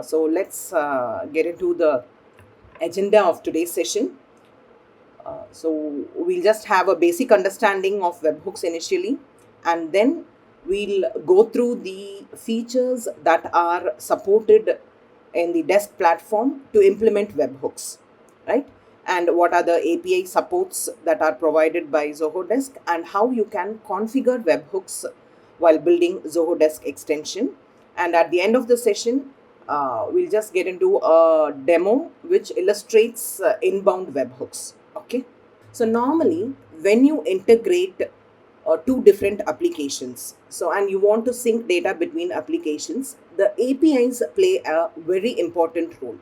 So let's get into the agenda of today's session. So we'll just have a basic understanding of webhooks initially, and then we'll go through the features that are supported in the desk platform to implement webhooks, right? And what are the API supports that are provided by Zoho Desk, and how you can configure webhooks while building Zoho Desk extension. And at the end of the session, we'll just get into a demo which illustrates inbound webhooks. Okay. So normally, when you integrate two different applications, so and you want to sync data between applications, the APIs play a very important role.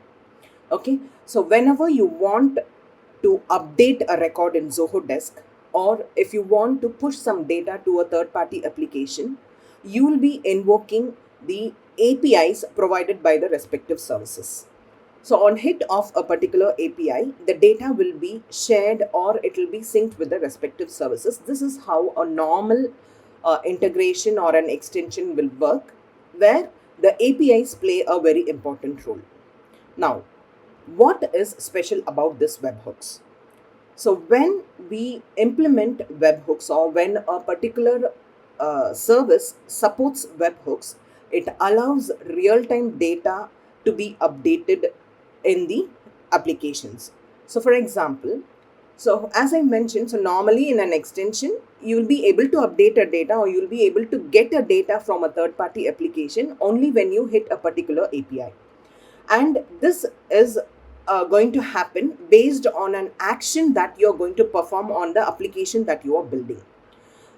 Okay, so whenever you want to update a record in Zoho Desk, or if you want to push some data to a third party application, you will be invoking the APIs provided by the respective services. So on hit of a particular API, the data will be shared or it will be synced with the respective services. This is how a normal integration or an extension will work, where the APIs play a very important role. Now, what is special about this webhooks? So when we implement webhooks, or when a particular service supports webhooks, it allows real-time data to be updated in the applications. So for example, so as I mentioned, so normally in an extension, you will be able to update a data, or you will be able to get a data from a third-party application only when you hit a particular API. And this is going to happen based on an action that you're going to perform on the application that you are building.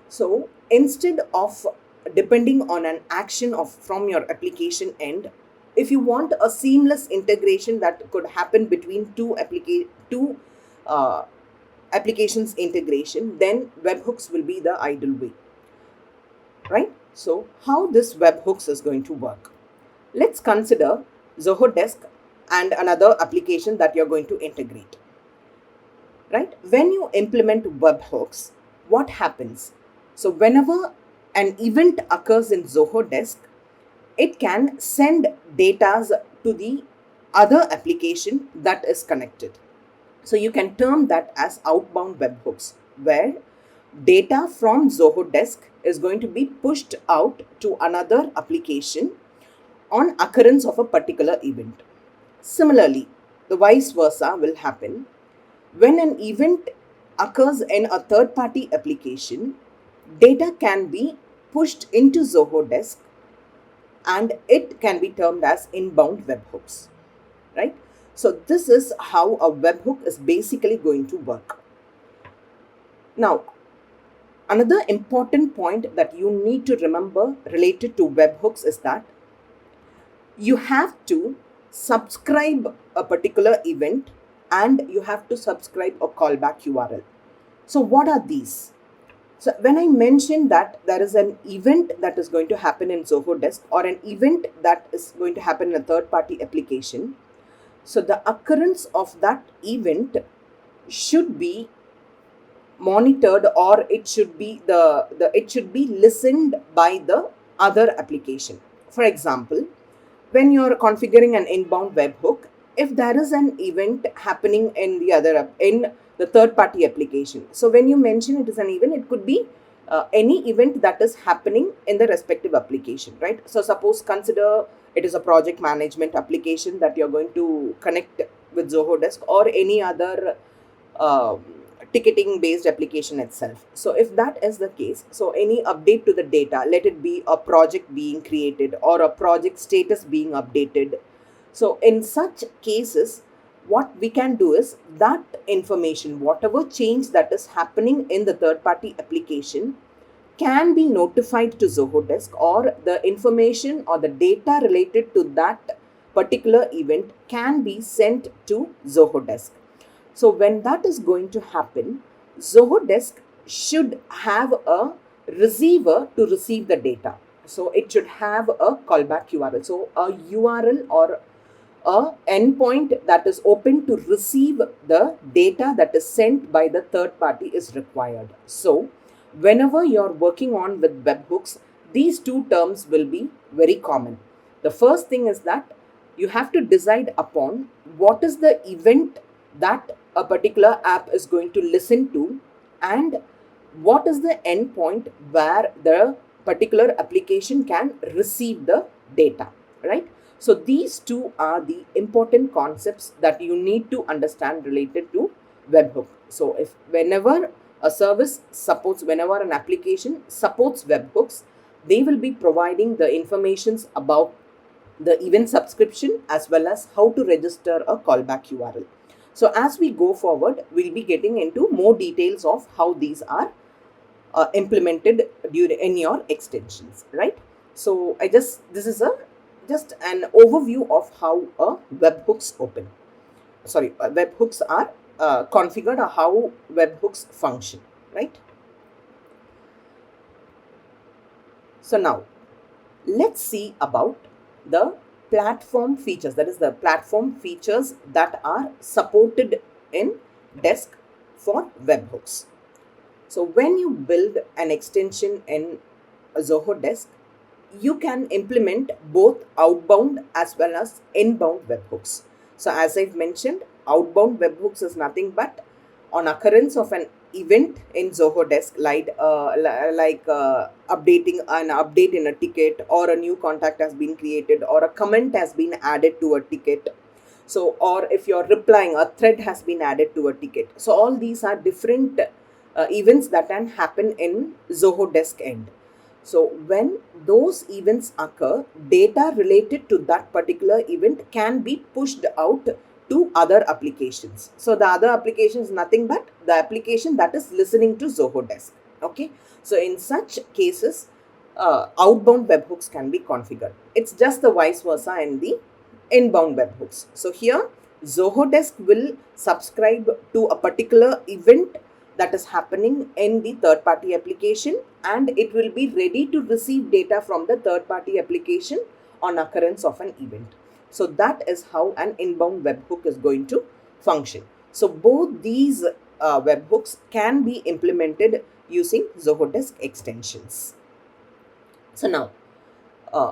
So instead of depending on an action of from your application end, if you want a seamless integration that could happen between two uh, applications integration, then webhooks will be the ideal way, right? So how this webhooks is going to work? Let's consider Zoho Desk and another application that you're going to integrate, right? When you implement webhooks, what happens? So whenever an event occurs in Zoho Desk, it can send data to the other application that is connected. So you can term that as outbound webhooks, where data from Zoho Desk is going to be pushed out to another application on occurrence of a particular event. Similarly, the vice versa will happen when an event occurs in a third party application. Data can be pushed into Zoho Desk, and it can be termed as inbound webhooks, right? So this is how a webhook is basically going to work. Now, another important point that you need to remember related to webhooks is that you have to subscribe a particular event, and you have to subscribe a callback URL. So what are these? So when I mentioned that there is an event that is going to happen in Zoho Desk, or an event that is going to happen in a third party application, so the occurrence of that event should be monitored, or it should be it should be listened by the other application. For example, when you're configuring an inbound webhook, if there is an event happening in in the third party application, so when you mention it is an event, it could be any event that is happening in the respective application, right? So suppose, consider it is a project management application that you're going to connect with Zoho Desk, or any other um, ticketing based application itself. So if that is the case, so any update to the data, let it be a project being created or a project status being updated, so in such cases, what we can do is that information, whatever change that is happening in the third party application, can be notified to Zoho Desk, or the information or the data related to that particular event can be sent to Zoho Desk. So when that is going to happen, Zoho Desk should have a receiver to receive the data. So it should have a callback URL. So a URL or a endpoint that is open to receive the data that is sent by the third party is required. So whenever you're working on with webhooks, these two terms will be very common. The first thing is that you have to decide upon what is the event that a particular app is going to listen to, and what is the endpoint where the particular application can receive the data, right? So these two are the important concepts that you need to understand related to webhook. So if whenever a service supports, whenever an application supports webhooks, they will be providing the informations about the event subscription as well as how to register a callback URL. So as we go forward, we'll be getting into more details of how these are implemented during in your extensions, right? So this is a just an overview of how a webhooks webhooks are configured, or how webhooks function, right? So now let's see about the platform features, that is the platform features that are supported in Desk for webhooks. So when you build an extension in Zoho Desk, you can implement both outbound as well as inbound webhooks. So as I've mentioned, outbound webhooks is nothing but on occurrence of an event in Zoho Desk, like updating an update in a ticket, or a new contact has been created, or a comment has been added to a ticket. So, or if you're replying, a thread has been added to a ticket. So all these are different events that can happen in Zoho Desk end. So when those events occur, data related to that particular event can be pushed out to other applications. So the other application is nothing but the application that is listening to Zoho Desk. Okay. So in such cases, outbound webhooks can be configured. It's just the vice versa in the inbound webhooks. So here, Zoho Desk will subscribe to a particular event that is happening in the third party application, and it will be ready to receive data from the third party application on occurrence of an event. So that is how an inbound webhook is going to function. So both these webhooks can be implemented using Zoho Desk extensions. So now,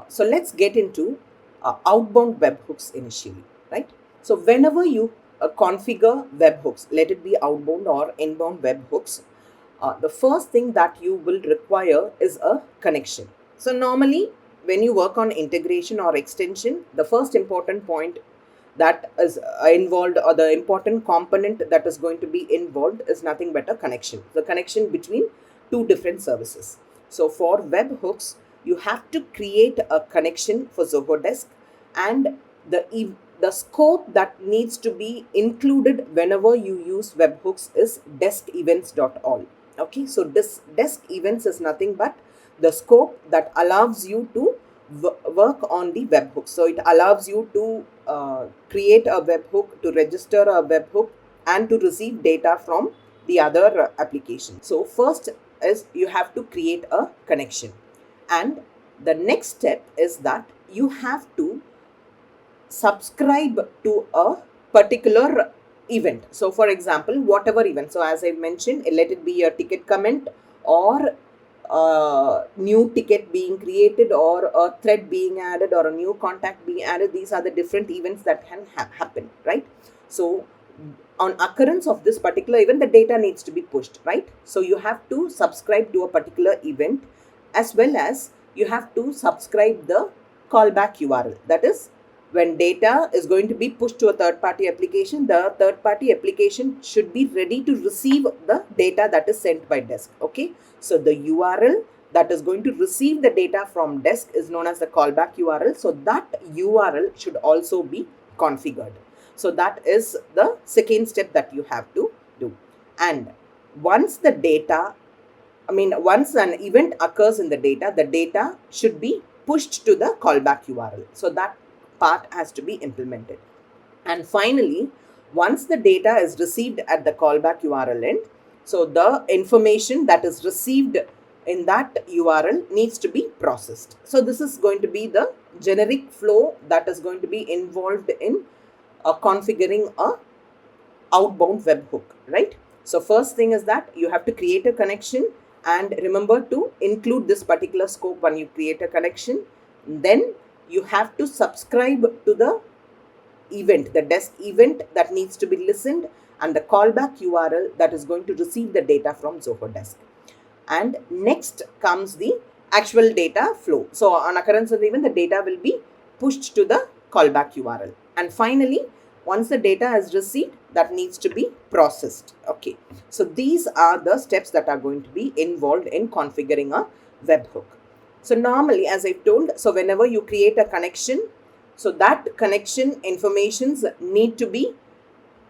so let's get into outbound webhooks initially, right? So whenever you configure webhooks, let it be outbound or inbound webhooks, the first thing that you will require is a connection. So normally when you work on integration or extension, the first important point that is involved, or the important component that is going to be involved, is nothing but a connection, the connection between two different services. So for webhooks, you have to create a connection for Zoho Desk, and the scope that needs to be included whenever you use webhooks is deskevents.all. Okay, so this desk events is nothing but the scope that allows you to work on the webhook. So it allows you to create a webhook, to register a webhook, and to receive data from the other application. So first is you have to create a connection, and the next step is that you have to subscribe to a particular event. So for example, whatever event, so as I mentioned, let it be a ticket comment, or new ticket being created, or a thread being added, or a new contact being added. These are the different events that can happen, right? So on occurrence of this particular event, the data needs to be pushed, right? So you have to subscribe to a particular event, as well as you have to subscribe the callback URL. That is, when data is going to be pushed to a third-party application, the third-party application should be ready to receive the data that is sent by Desk. Okay, so the URL that is going to receive the data from Desk is known as the callback URL. So that URL should also be configured. So that is the second step that you have to do. And once the data, once an event occurs in the data should be pushed to the callback URL. So that part has to be implemented. And finally, once the data is received at the callback URL end, so the information that is received in that URL needs to be processed. So this is going to be the generic flow that is going to be involved in configuring a outbound webhook, right? So first thing is that you have to create a connection, and remember to include this particular scope when you create a connection. Then you have to subscribe to the event, the desk event that needs to be listened, and the callback URL that is going to receive the data from Zoho Desk. And next comes the actual data flow. So on occurrence of the event, the data will be pushed to the callback URL. And finally, once the data is received, that needs to be processed. Okay. So these are the steps that are going to be involved in configuring a webhook. So normally, as I've told, so whenever you create a connection, so that connection informations need to be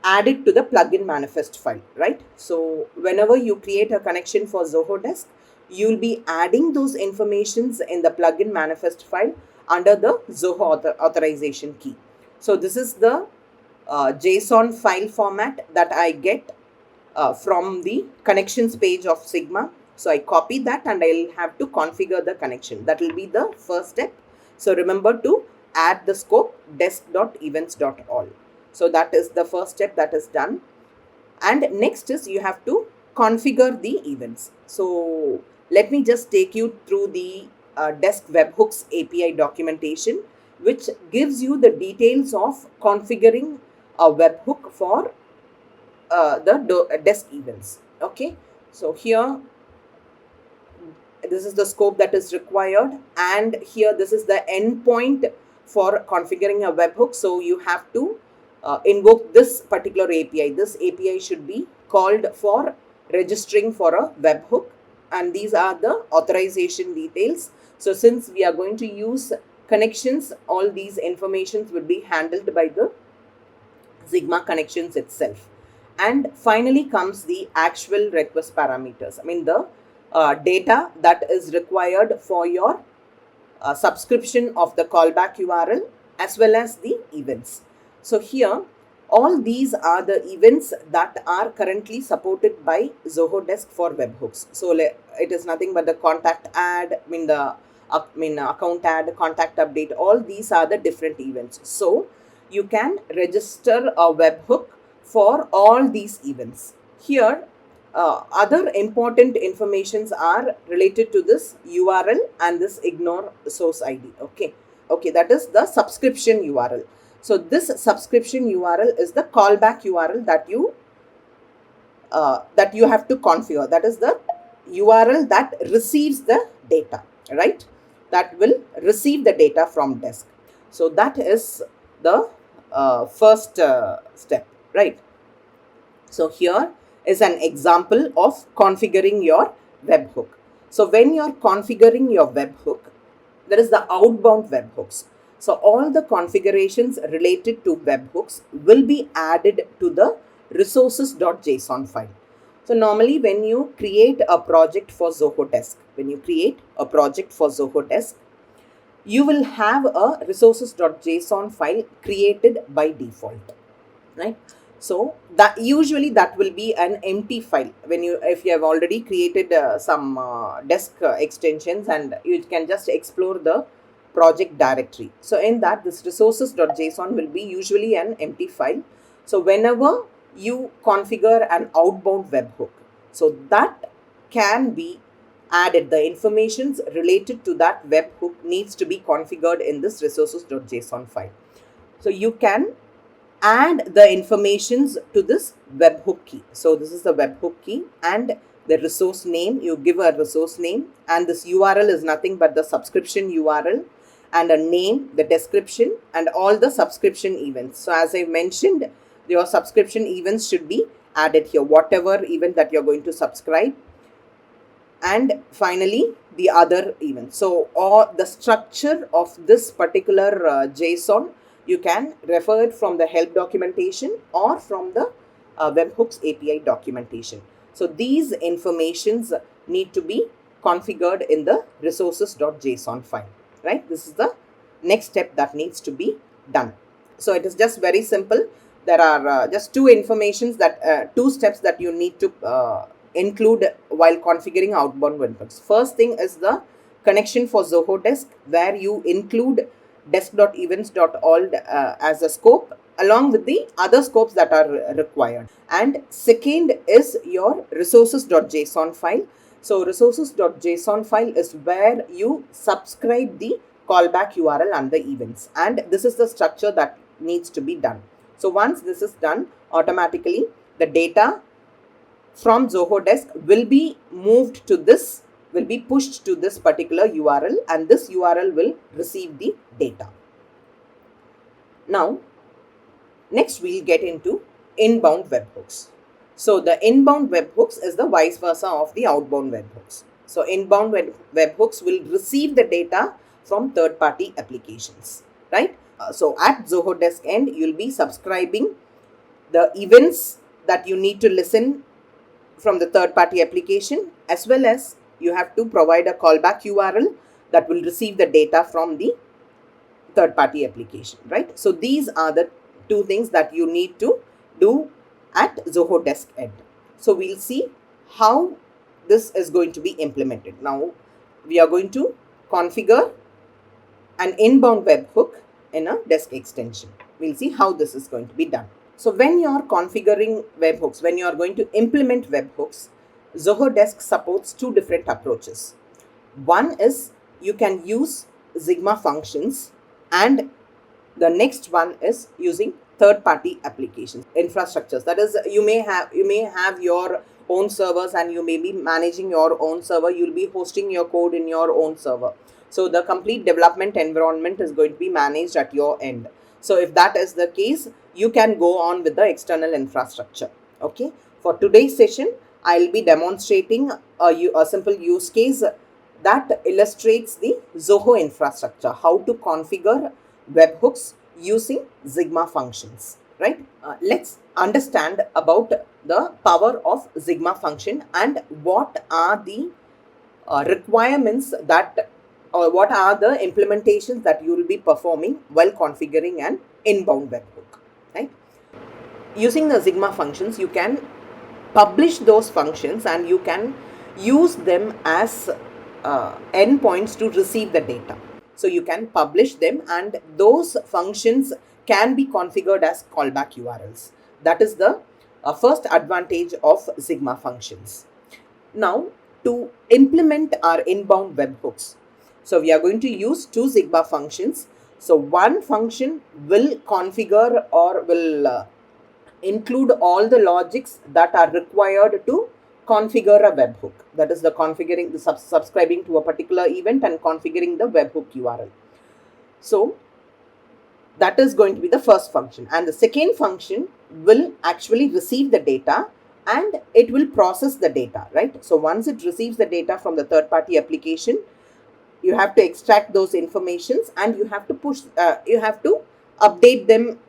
added to the plugin manifest file, right? So whenever you create a connection for Zoho Desk, you'll be adding those informations in the plugin manifest file under the Zoho authorization key. So this is the JSON file format that I get from the connections page of Sigma. So I copy that and I'll have to configure the connection. That will be the first step. So remember to add the scope desk.events.all. So that is the first step that is done. And next is you have to configure the events. So let me just take you through the Desk Webhooks API documentation, which gives you the details of configuring a webhook for the desk events. Okay, so here this is the scope that is required, and here this is the endpoint for configuring a webhook. So you have to invoke this particular API. This API should be called for registering for a webhook, and these are the authorization details. So since we are going to use connections, all these informations will be handled by the Sigma connections itself. And finally comes the actual request parameters. I mean the data that is required for your subscription of the callback URL as well as the events. So here all these are the events that are currently supported by Zoho Desk for webhooks. So it is nothing but the contact add, account add, contact update, all these are the different events. So you can register a webhook for all these events. Here other important informations are related to this URL and this ignore source ID. Okay, that is the subscription URL. So this subscription URL is the callback URL that you have to configure. That is the URL that receives the data, right? That will receive the data from desk. So that is the first step, right? So here is an example of configuring your webhook. So when you're configuring your webhook, there is the outbound webhooks. So all the configurations related to webhooks will be added to the resources.json file. So normally when you create a project for Zoho Desk, you will have a resources.json file created by default, right? So that usually that will be an empty file if you have already created some desk extensions, and you can just explore the project directory. So in that, this resources.json will be usually an empty file. So whenever you configure an outbound webhook, so that can be added. The informations related to that webhook needs to be configured in this resources.json file. So you can add the informations to this webhook key. So this is the webhook key and the resource name. You give a resource name, and this URL is nothing but the subscription URL, and a name, the description, and all the subscription events. So as I mentioned, your subscription events should be added here, whatever event that you're going to subscribe. And finally, the other events. So all the structure of this particular JSON, you can refer it from the help documentation or from the webhooks API documentation. So these informations need to be configured in the resources.json file, right? This is the next step that needs to be done. So it is just very simple. There are just two steps that you need to include while configuring outbound webhooks. First thing is the connection for Zoho Desk, where you include desk.events.all as a scope along with the other scopes that are required. And second is your resources.json file. So resources.json file is where you subscribe the callback URL and the events, and this is the structure that needs to be done. So once this is done, automatically the data from Zoho Desk will be moved to this, will be pushed to this particular URL, and this URL will receive the data. Now, next we'll get into inbound webhooks. So the inbound webhooks is the vice versa of the outbound webhooks. So inbound webhooks will receive the data from third-party applications, right? So at Zoho Desk end, you'll be subscribing the events that you need to listen from the third-party application, as well as you have to provide a callback URL that will receive the data from the third-party application, right? So these are the two things that you need to do at Zoho Desk end. So we'll see how this is going to be implemented. Now we are going to configure an inbound webhook in a desk extension. We'll see how this is going to be done. So when you are configuring webhooks, when you are going to implement webhooks, Zoho Desk supports two different approaches. One is you can use Sigma functions, and the next one is using third-party applications, infrastructures. That is, you may have your own servers and you may be managing your own server. You'll be hosting your code in your own server. So the complete development environment is going to be managed at your end. So if that is the case, you can go on with the external infrastructure. Okay. For today's session, I'll be demonstrating a simple use case that illustrates the Zoho infrastructure, how to configure webhooks using Sigma functions, right? Let's understand about the power of Sigma function and what are the requirements that, or what are the implementations that you will be performing while configuring an inbound webhook, right? Using the Sigma functions, you can publish those functions and you can use them as endpoints to receive the data. So you can publish them, and those functions can be configured as callback URLs. That is the first advantage of Sigma functions. Now, to implement our inbound webhooks, so we are going to use two Sigma functions. So one function will configure or will include all the logics that are required to configure a webhook. That is the configuring, the subscribing to a particular event and configuring the webhook URL. So that is going to be the first function, and the second function will actually receive the data and it will process the data, right? So once it receives the data from the third-party application, you have to extract those informations and you have to update them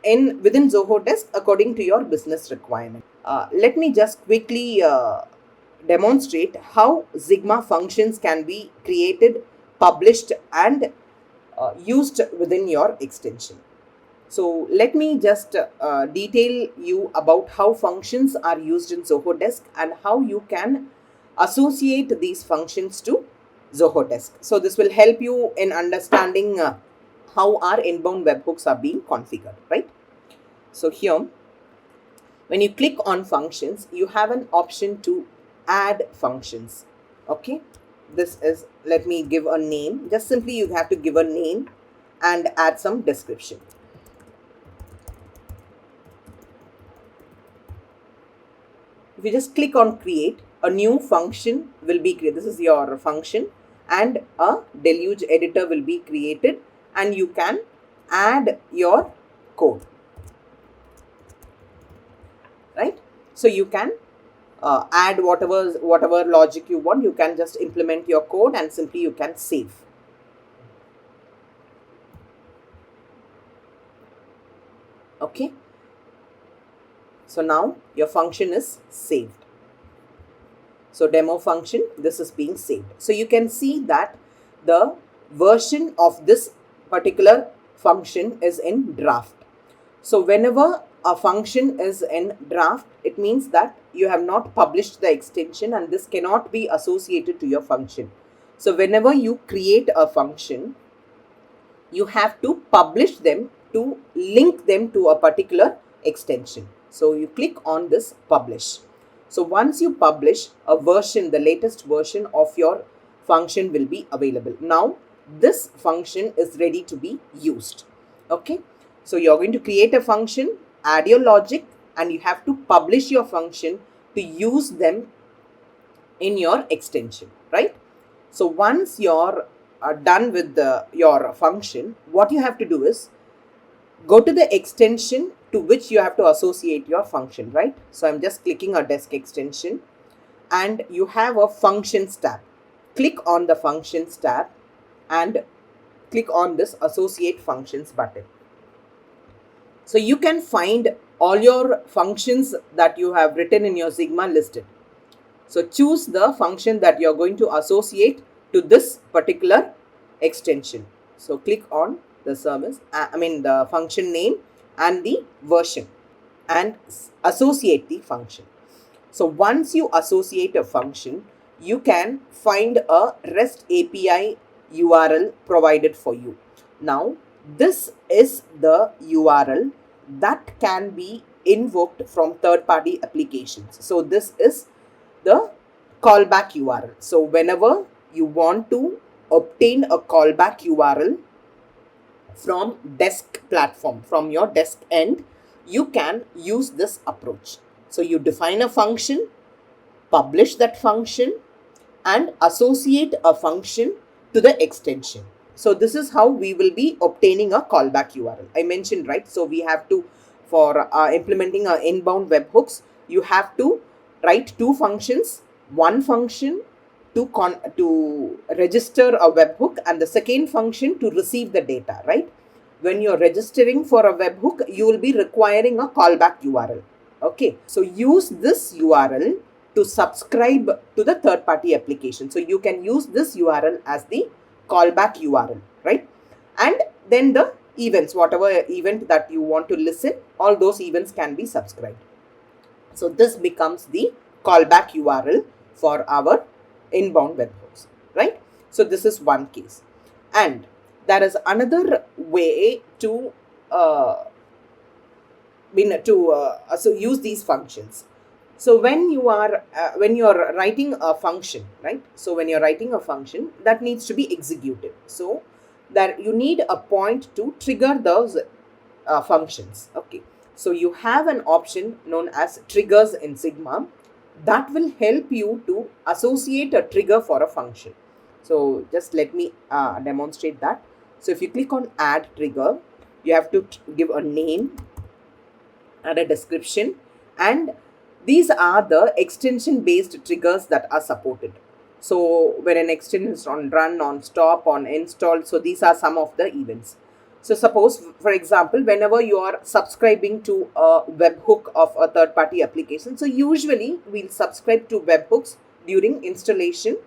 within Zoho Desk according to your business requirement. Let me just quickly demonstrate how Sigma functions can be created, published, and used within your extension. So let me just detail you about how functions are used in Zoho Desk and how you can associate these functions to Zoho Desk. So this will help you in understanding how our inbound webhooks are being configured, right? So here, when you click on functions, you have an option to add functions. Okay, this is, let me give a name. Just simply you have to give a name and add some description. If you just click on create, a new function will be created. This is your function, and a deluge editor will be created, and you can add your code, right? So you can add whatever logic you want. You can just implement your code and simply you can save. Okay. So now your function is saved. So demo function, this is being saved. So you can see that the version of this particular function is in draft. So whenever a function is in draft, it means that you have not published the extension and this cannot be associated to your function. So whenever you create a function, you have to publish them to link them to a particular extension. So you click on this publish. So once you publish a version, the latest version of your function will be available. Now this function is ready to be used. Okay. So you're going to create a function, add your logic, and you have to publish your function to use them in your extension, right? So once you're done with your function, what you have to do is go to the extension to which you have to associate your function, right? So I'm just clicking a desk extension, and you have a functions tab. Click on the functions tab and click on this associate functions button. So you can find all your functions that you have written in your Sigma listed. So choose the function that you're going to associate to this particular extension. So click on the service, the function name and the version, and associate the function. So once you associate a function, you can find a REST API URL provided for you. Now, this is the URL that can be invoked from third-party applications. So this is the callback URL. So whenever you want to obtain a callback URL from desk platform, from your desk end, you can use this approach. So you define a function, publish that function, and associate a function to the extension. So this is how we will be obtaining a callback URL. I mentioned, right? So we have to, for implementing our inbound webhooks, you have to write two functions, one function to register a webhook, and the second function to receive the data, right? When you're registering for a webhook, you will be requiring a callback URL. Okay, so use this URL to subscribe to the third-party application. So you can use this URL as the callback URL, right? And then the events, whatever event that you want to listen, all those events can be subscribed. So this becomes the callback URL for our inbound webhooks, right? So this is one case. And there is another way to use these functions. So when you are writing a function, right? So when you're writing a function that needs to be executed, so that you need a point to trigger those functions. Okay, so you have an option known as triggers in Sigma that will help you to associate a trigger for a function. So just let me demonstrate that. So if you click on add trigger, you have to give a name and a description, and these are the extension based triggers that are supported. So when an extension is on run, on stop, on install, so these are some of the events. So suppose, for example, whenever you are subscribing to a webhook of a third party application, so usually we'll subscribe to webhooks during installation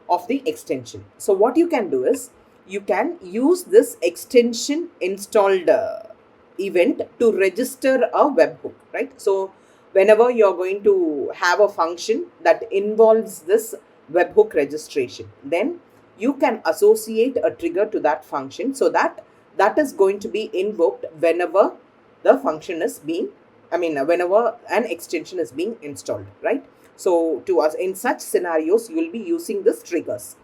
of the extension. So what you can do is, you can use this extension installed event to register a webhook, right? So whenever you're going to have a function that involves this webhook registration, then you can associate a trigger to that function, so that is going to be invoked whenever the function is being, whenever an extension is being installed, right? So to us, in such scenarios, you will be using this triggers.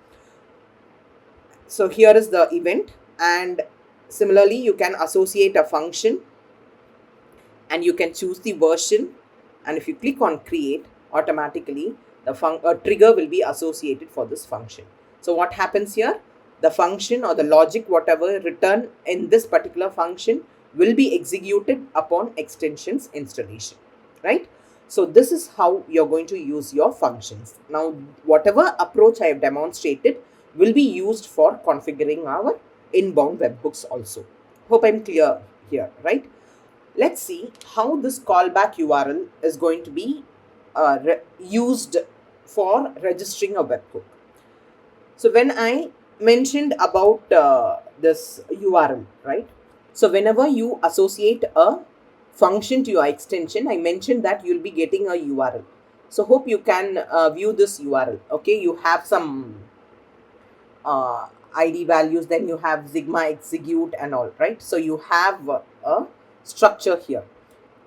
So here is the event, and similarly, you can associate a function and you can choose the version, and if you click on create, automatically a trigger will be associated for this function. So what happens here? The function or the logic, whatever written in this particular function, will be executed upon extensions installation, right? So this is how you're going to use your functions. Now, whatever approach I have demonstrated will be used for configuring our inbound webhooks also. Hope I'm clear here, right? Let's see how this callback URL is going to be used for registering a webhook. So when I mentioned about this URL, right? So whenever you associate a function to your extension, I mentioned that you'll be getting a URL. So hope you can view this URL. Okay, you have some ID values, then you have Sigma execute and all, right? So you have a structure here.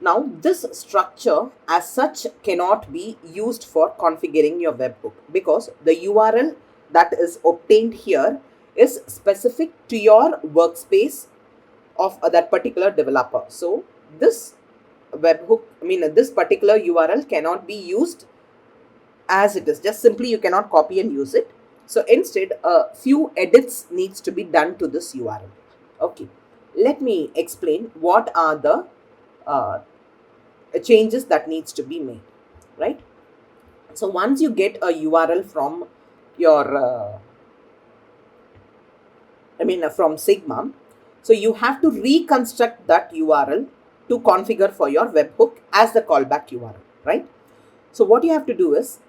Now this structure as such cannot be used for configuring your webhook, because the URL that is obtained here is specific to your workspace of that particular developer. So this this particular URL cannot be used as it is. Just simply you cannot copy and use it. So instead, a few edits needs to be done to this URL. Okay, let me explain what are the changes that needs to be made, right? So once you get a URL from your from Sigma, so you have to reconstruct that URL to configure for your webhook as the callback URL, right? So what you have to do is,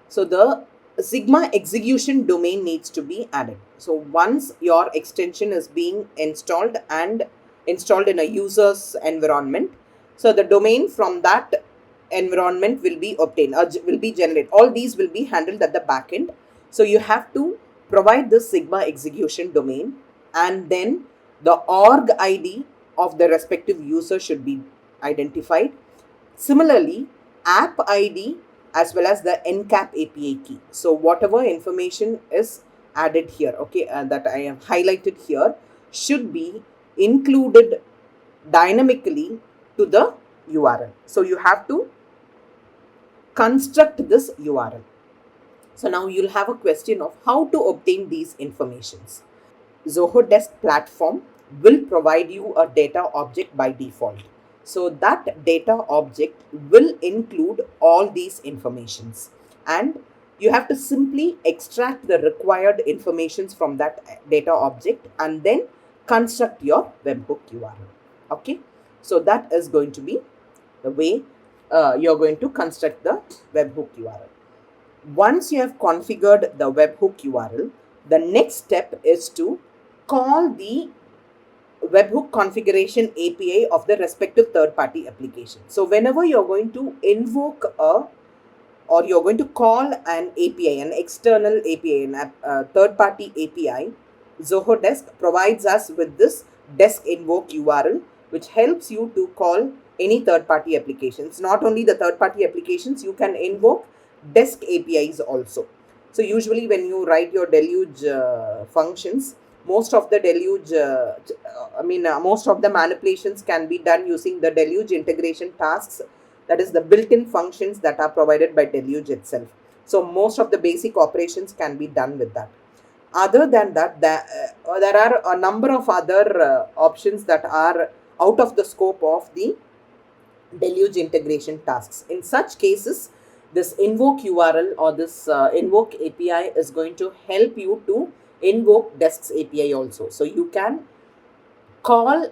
so the Sigma execution domain needs to be added. So once your extension is being installed and installed in a user's environment, so the domain from that environment will be obtained or will be generated. All these will be handled at the back end. So you have to provide this Sigma execution domain, and then the org ID of the respective user should be identified. Similarly, app ID as well as the NCAP API key. So whatever information is added here, okay, that I have highlighted here, should be included dynamically to the URL. So you have to construct this URL. So now you'll have a question of how to obtain these informations. Zoho Desk platform will provide you a data object by default. So that data object will include all these informations, and you have to simply extract the required informations from that data object and then construct your webhook URL. Okay, so that is going to be the way you're going to construct the webhook URL. Once you have configured the webhook URL, the next step is to call the webhook configuration API of the respective third-party application. So whenever you're going to invoke or you're going to call an API, an external API, a third-party API, Zoho Desk provides us with this desk invoke URL, which helps you to call any third-party applications. Not only the third-party applications, you can invoke desk APIs also. So usually when you write your deluge functions, most of the deluge, most of the manipulations can be done using the deluge integration tasks, that is the built-in functions that are provided by deluge itself. So most of the basic operations can be done with that. Other than that, there are a number of other options that are out of the scope of the deluge integration tasks. In such cases, this invoke URL or this invoke API is going to help you to invoke Desk's API also. So you can call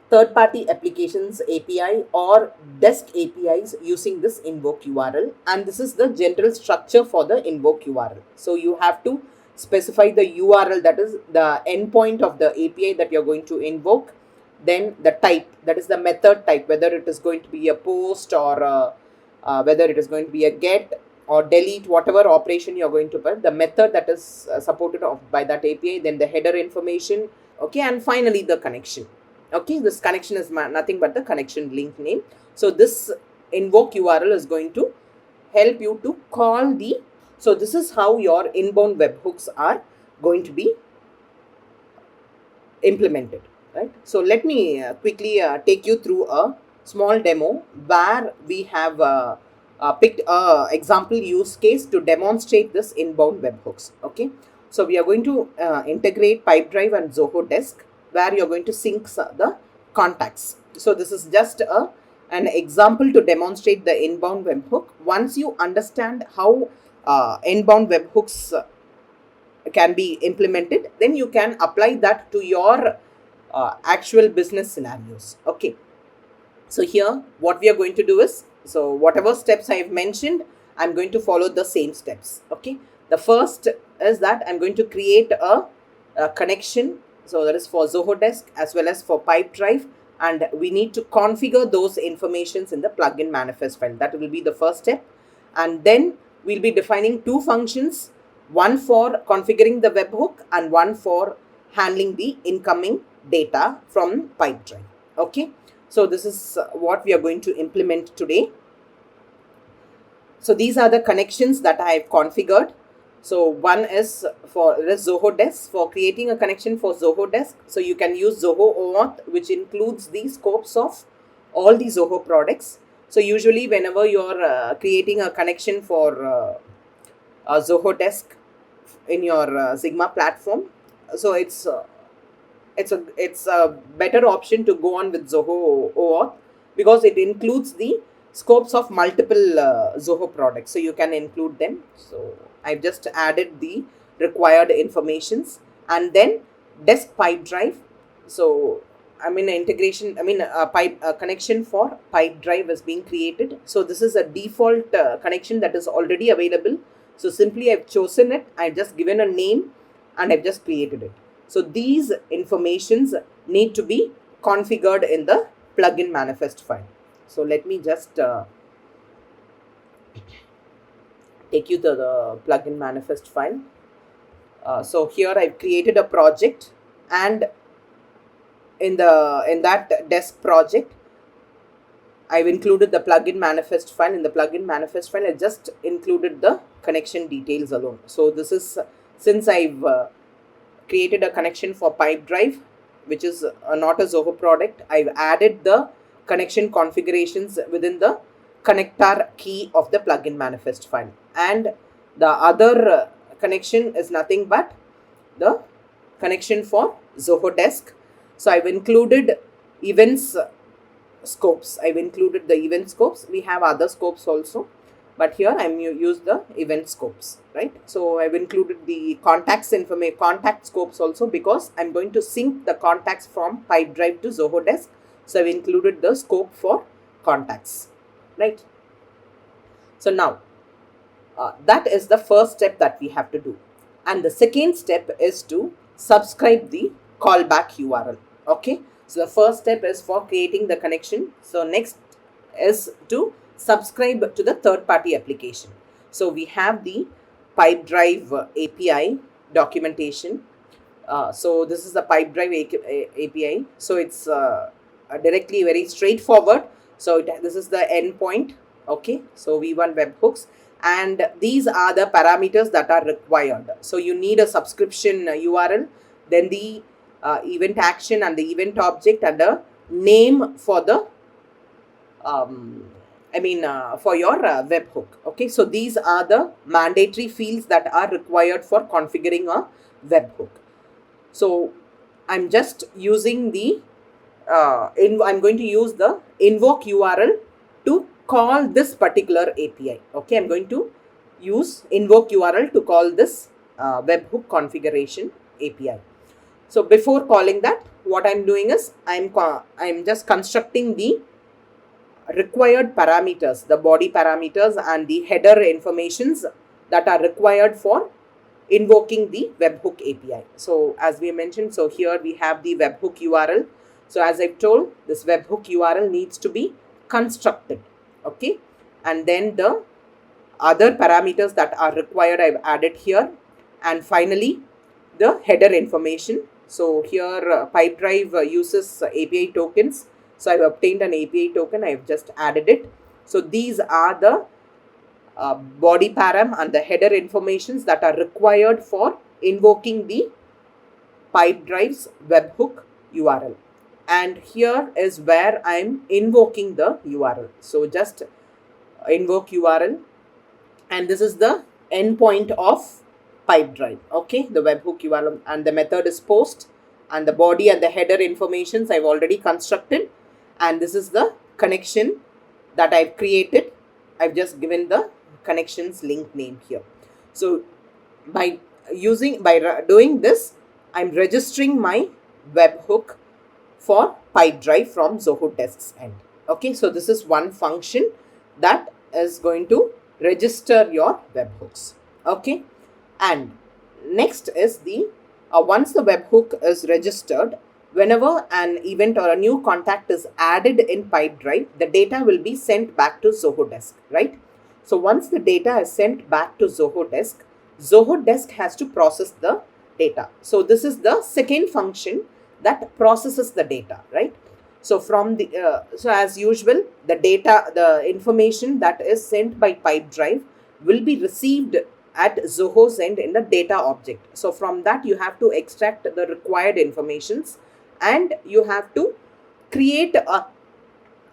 third-party applications API or Desk APIs using this invoke URL, and this is the general structure for the invoke URL. So you have to specify the URL, that is the endpoint of the API that you're going to invoke, then the type, that is the method type, whether it is going to be a post or whether it is going to be a get or delete, whatever operation you're going to put, the method that is supported by that API, then the header information, okay, and finally the connection. Okay, this connection is nothing but the connection link name. So this invoke URL is going to help you to call the, so this is how your inbound webhooks are going to be implemented, right? So let me quickly take you through a small demo where we have picked a example use case to demonstrate this inbound webhooks. Okay, so we are going to integrate Pipedrive and Zoho Desk, where you're going to sync the contacts. So this is just an example to demonstrate the inbound webhook. Once you understand how inbound webhooks can be implemented, then you can apply that to your actual business scenarios. Okay, so here what we are going to do is, so whatever steps I have mentioned, I'm going to follow the same steps. Okay, the first is that I'm going to create a connection. So that is for Zoho Desk as well as for Pipedrive, and we need to configure those informations in the plugin manifest file. That will be the first step, and then we'll be defining two functions, one for configuring the webhook and one for handling the incoming data from Pipedrive. Okay, so this is what we are going to implement today. So these are the connections that I have configured. So one is for the Zoho Desk, for creating a connection for Zoho Desk. So you can use Zoho OAuth, which includes the scopes of all the Zoho products. So usually whenever you're creating a connection for a Zoho Desk in your Sigma platform, so it's a better option to go on with Zoho OAuth, because it includes the scopes of multiple Zoho products, so you can include them. So I've just added the required informations, and then desk pipe drive. So a connection for pipe drive is being created. So this is a default connection that is already available. So simply I've chosen it, I've just given a name, and I've just created it. So these informations need to be configured in the plugin manifest file. So let me just take you to the plugin manifest file. So here I've created a project, and in that desk project, I've included the plugin manifest file. In the plugin manifest file, I just included the connection details alone. So this is, since I've created a connection for pipe drive, which is not a Zoho product, I've added the connection configurations within the connector key of the plugin manifest file. And the other connection is nothing but the connection for Zoho Desk. So I've included events scopes. I've included the event scopes. We have other scopes also, but here I'm use the event scopes, right? So I've included the contact scopes also, because I'm going to sync the contacts from pipe drive to Zoho Desk. So I've included the scope for contacts, right? So now that is the first step that we have to do, and the second step is to subscribe the callback URL. Okay, so the first step is for creating the connection. So next is to subscribe to the third-party application. So we have the pipe drive API documentation. So this is the pipe drive API. So it's directly very straightforward. So this is the endpoint. Okay, so V1 webhooks, and these are the parameters that are required. So you need a subscription URL, then the event action and the event object, and a name for the for your webhook. Okay, so these are the mandatory fields that are required for configuring a webhook. So I'm just using the I'm going to use the invoke URL to call this particular API. Okay, I'm going to use invoke URL to call this webhook configuration API. So before calling that, what I'm doing is I'm just constructing the required parameters, the body parameters and the header informations that are required for invoking the webhook API. So as we mentioned, so here we have the webhook URL. So as I've told, this webhook URL needs to be constructed. Okay, and then the other parameters that are required I've added here, and finally the header information. So here Pipedrive uses API tokens. So I've obtained an API token. I've just added it. So these are the body param and the header informations that are required for invoking the Pipedrive's webhook URL. And here is where I'm invoking the URL. So just invoke URL, and this is the endpoint of Pipedrive. Okay, the webhook URL, and the method is post, and the body and the header informations I've already constructed, and this is the connection that I've created. I've just given the connections link name here. So by doing this, I'm registering my webhook for Pipedrive from Zoho Desk's end. Okay, so this is one function that is going to register your webhooks. Okay, and next is the once the webhook is registered, whenever an event or a new contact is added in Pipedrive, the data will be sent back to Zoho Desk, right? So once the data is sent back to Zoho Desk has to process the data. So this is the second function that processes the data, right? So from the so as usual, the information that is sent by Pipedrive will be received at Zoho's end in the data object. So from that you have to extract the required informations, and you have to create a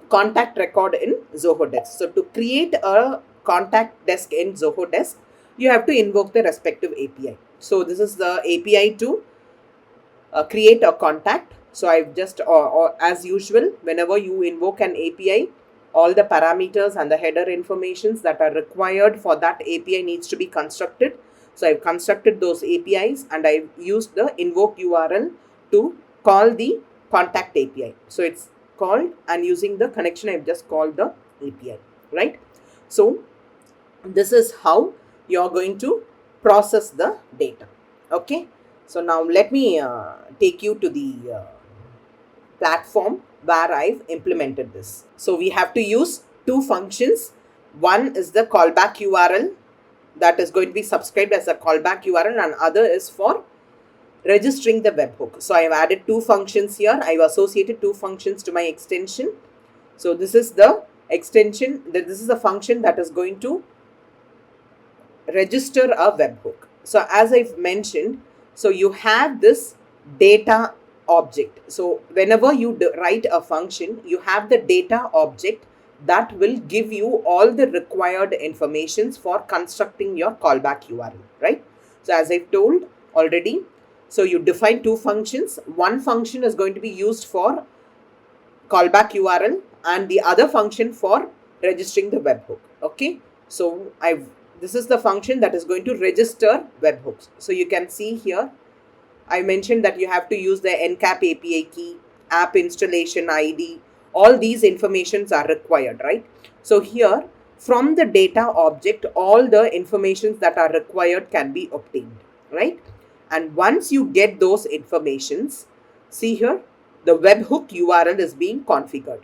contact record in Zoho Desk. So to create a contact desk in Zoho Desk, you have to invoke the respective API. So this is the API to create a contact. So I've just, as usual, whenever you invoke an API, all the parameters and the header informations that are required for that API needs to be constructed. So I've constructed those APIs, and I've used the invoke URL to call the contact API. So it's called, and using the connection I've just called the API, right? So this is how you're going to process the data. Okay, so now let me take you to the platform where I've implemented this. So we have to use two functions. One is the callback URL that is going to be subscribed as a callback URL, and other is for registering the webhook. So I have added two functions here. I've associated two functions to my extension. So this is the extension, this is a function that is going to register a webhook. So as I've mentioned, so you have this data object. So whenever you write a function, you have the data object that will give you all the required informations for constructing your callback URL, right? So as I've told already, so you define two functions. One function is going to be used for callback URL, and the other function for registering the webhook. Okay, so this is the function that is going to register webhooks. So you can see here, I mentioned that you have to use the NCAP API key, app installation ID. All these informations are required, right? So here, from the data object, all the informations that are required can be obtained, right? And once you get those informations, see here, the webhook URL is being configured.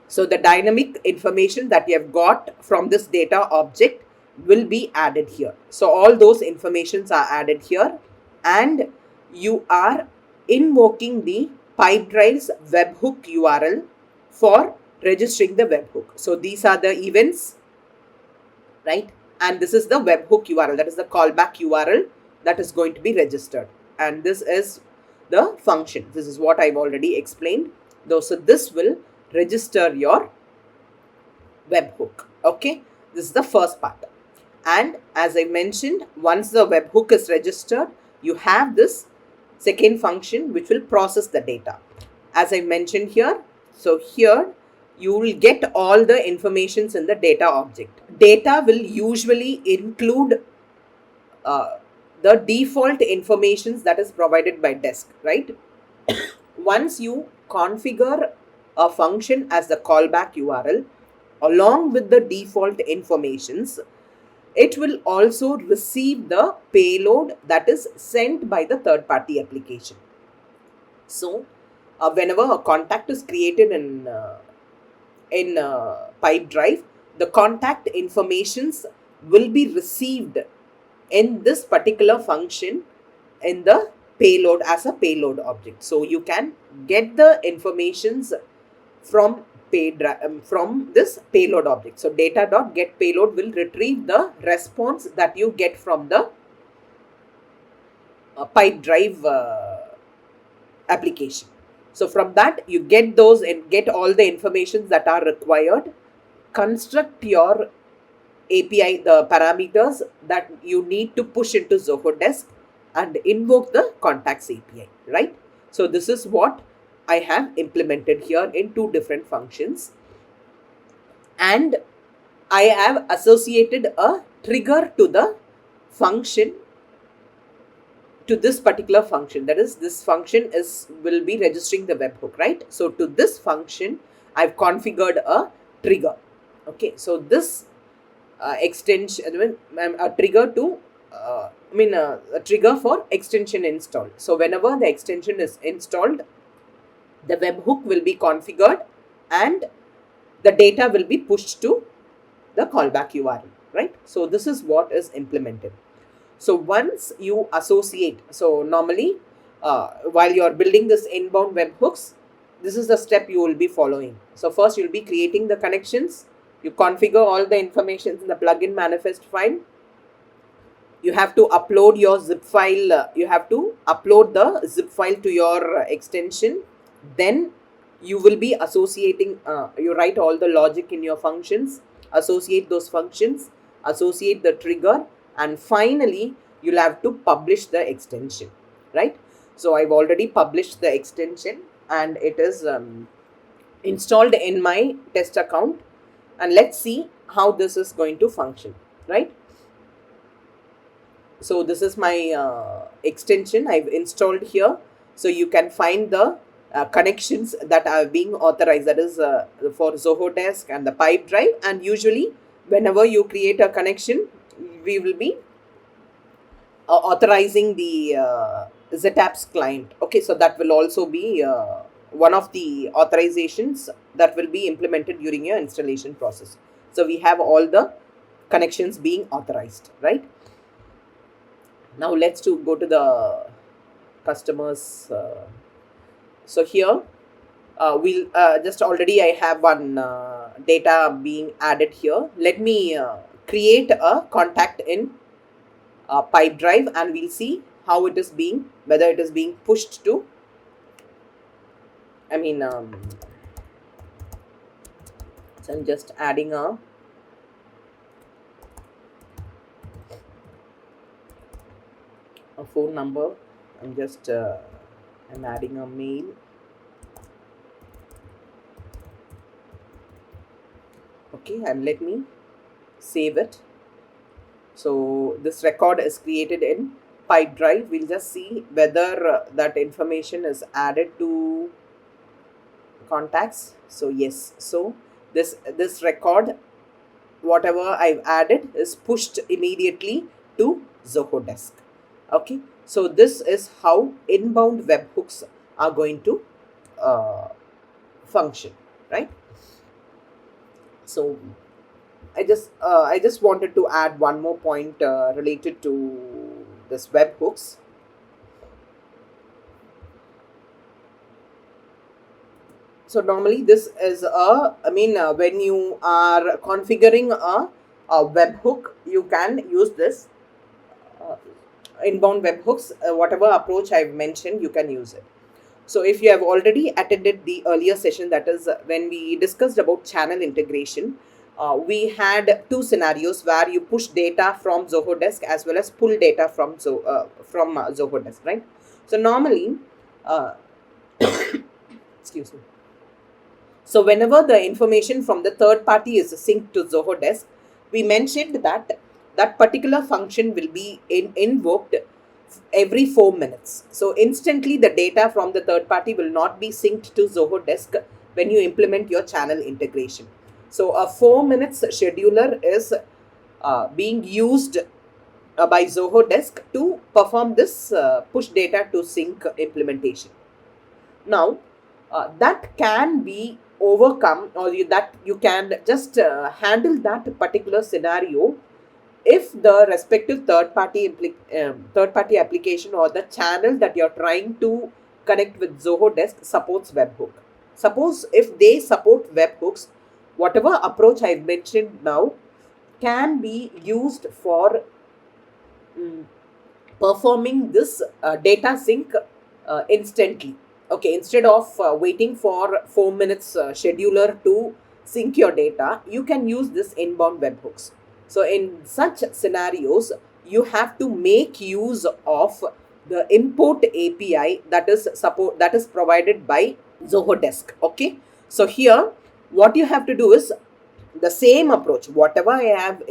So the dynamic information that you have got from this data object will be added here. So all those informations are added here, and you are invoking the Pipedrive's webhook URL for registering the webhook. So these are the events, right? And this is the webhook URL, that is the callback URL that is going to be registered. And this is the function. This is what I've already explained. So this will register your webhook. Okay, this is the first part. And as I mentioned, once the webhook is registered, you have this second function which will process the data. As I mentioned here, so here you will get all the informations in the data object. Data will usually include the default informations that is provided by desk, right? Once you configure a function as the callback URL along with the default informations, it will also receive the payload that is sent by the third-party application. So whenever a contact is created in Pipedrive, the contact informations will be received in this particular function in the payload as a payload object. So you can get the informations from this payload object. So data.getPayload will retrieve the response that you get from the Pipedrive application. So from that you get those and get all the information that are required, construct your API, the parameters that you need to push into Zoho Desk, and invoke the contacts API, right? So this is what I have implemented here in two different functions, and I have associated a trigger to the function, to this particular function. That is, this function will be registering the webhook, right? So to this function I've configured a trigger. Okay, so this extension, a trigger to a trigger for extension install. So whenever the extension is installed, the webhook will be configured and the data will be pushed to the callback URL, right? So this is what is implemented. So once you associate, so normally while you are building this inbound webhooks, this is the step you will be following. So first you will be creating the connections, You configure all the information in the plugin manifest file. You have to upload your zip file. You have to upload the zip file to your extension. Then you will be associating, you write all the logic in your functions, associate those functions, associate the trigger, and finally you'll have to publish the extension, right? So I've already published the extension and it is installed in my test account, and let's see how this is going to function, right? So this is my extension I've installed here. So you can find the connections that are being authorized, that is for Zoho Desk and the Pipedrive. And usually whenever you create a connection, we will be authorizing the ZApps client. Okay, so that will also be one of the authorizations that will be implemented during your installation process. So we have all the connections being authorized, right? Now let's go to the customers. So here we'll just already I have one data being added here. Let me create a contact in Pipedrive, and we'll see how it is being, whether it is being pushed to, I mean, so I'm just adding a phone number. I'm just I'm adding a mail. Okay, and let me save it. So this record is created in Pipedrive. We'll just see whether that information is added to contacts. So yes, so this record, whatever I've added, is pushed immediately to Zoho Desk. Okay, so this is how inbound webhooks are going to function, right? So I just wanted to add one more point related to this webhooks. So normally this is when you are configuring a webhook, you can use this inbound webhooks. Whatever approach I've mentioned, you can use it. So if you have already attended the earlier session, that is when we discussed about channel integration, we had two scenarios where you push data from Zoho Desk as well as pull data from Zoho Desk, right? So normally, excuse me. So whenever the information from the third party is synced to Zoho Desk, we mentioned that that particular function will be invoked every 4 minutes. So instantly the data from the third party will not be synced to Zoho Desk when you implement your channel integration. So a 4 minutes scheduler is being used by Zoho Desk to perform this push data to sync implementation. Now that can be overcome, or that you can just handle that particular scenario if the respective third party application or the channel that you're trying to connect with Zoho Desk supports webhook. Suppose if they support webhooks, whatever approach I've mentioned now can be used for performing this data sync instantly. Okay, instead of waiting for 4 minutes scheduler to sync your data, you can use this inbound webhooks. So in such scenarios, you have to make use of the import API that is provided by Zoho Desk. Okay, so here what you have to do is the same approach. Whatever I have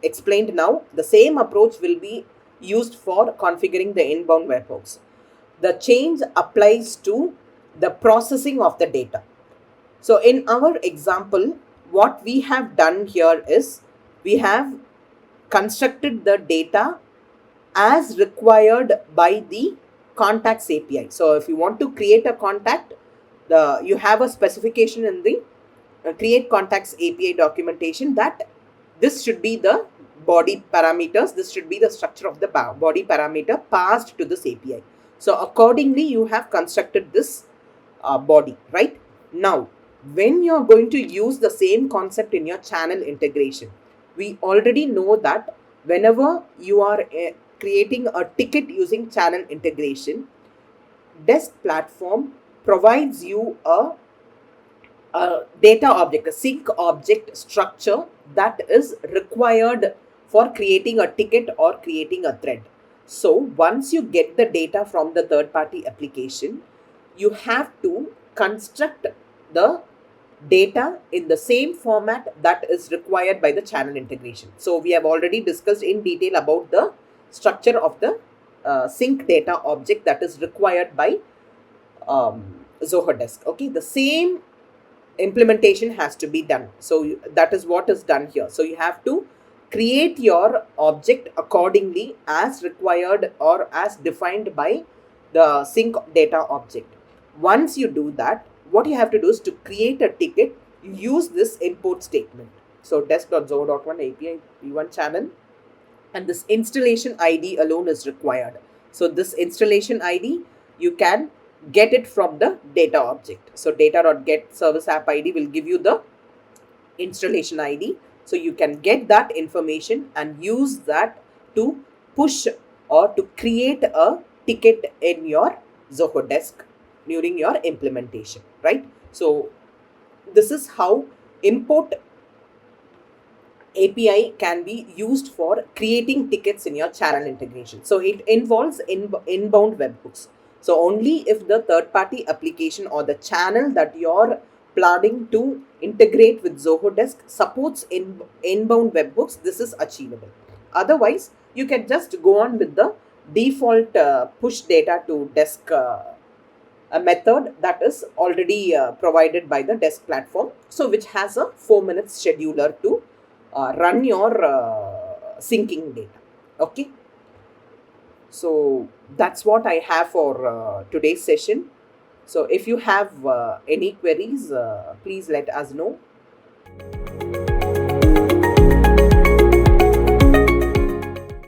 explained now, the same approach will be used for configuring the inbound webhooks. The change applies to the processing of the data. So in our example, what we have done here is we have constructed the data as required by the contacts API. So if you want to create a contact, you have a specification in the create contacts API documentation that this should be the body parameters, this should be the structure of the body parameter passed to this API. So accordingly, you have constructed this body, right? Now, when you're going to use the same concept in your channel integration, we already know that whenever you are creating a ticket using channel integration, Desk platform provides you a data object, a sync object structure that is required for creating a ticket or creating a thread. So once you get the data from the third party application, you have to construct the data in the same format that is required by the channel integration. So we have already discussed in detail about the structure of the sync data object that is required by Zoho Desk. Okay, the same implementation has to be done. So that is what is done here. So you have to create your object accordingly as required or as defined by the sync data object. Once you do that, what you have to do is to create a ticket, use this import statement. So desk.zoho.1 API v1 channel, and this installation ID alone is required. So this installation ID, you can get it from the data object. So data.get service app ID will give you the installation ID. So you can get that information and use that to push or to create a ticket in your Zoho Desk during your implementation, right? So this is how import API can be used for creating tickets in your channel integration. So it involves inbound webhooks. So only if the third party application or the channel that you're planning to integrate with Zoho Desk supports inbound webhooks, this is achievable. Otherwise, you can just go on with the default push data to desk a method that is already provided by the Desk platform. So which has a 4 minutes scheduler to run your syncing data. Okay, so that's what I have for today's session. So if you have any queries, please let us know.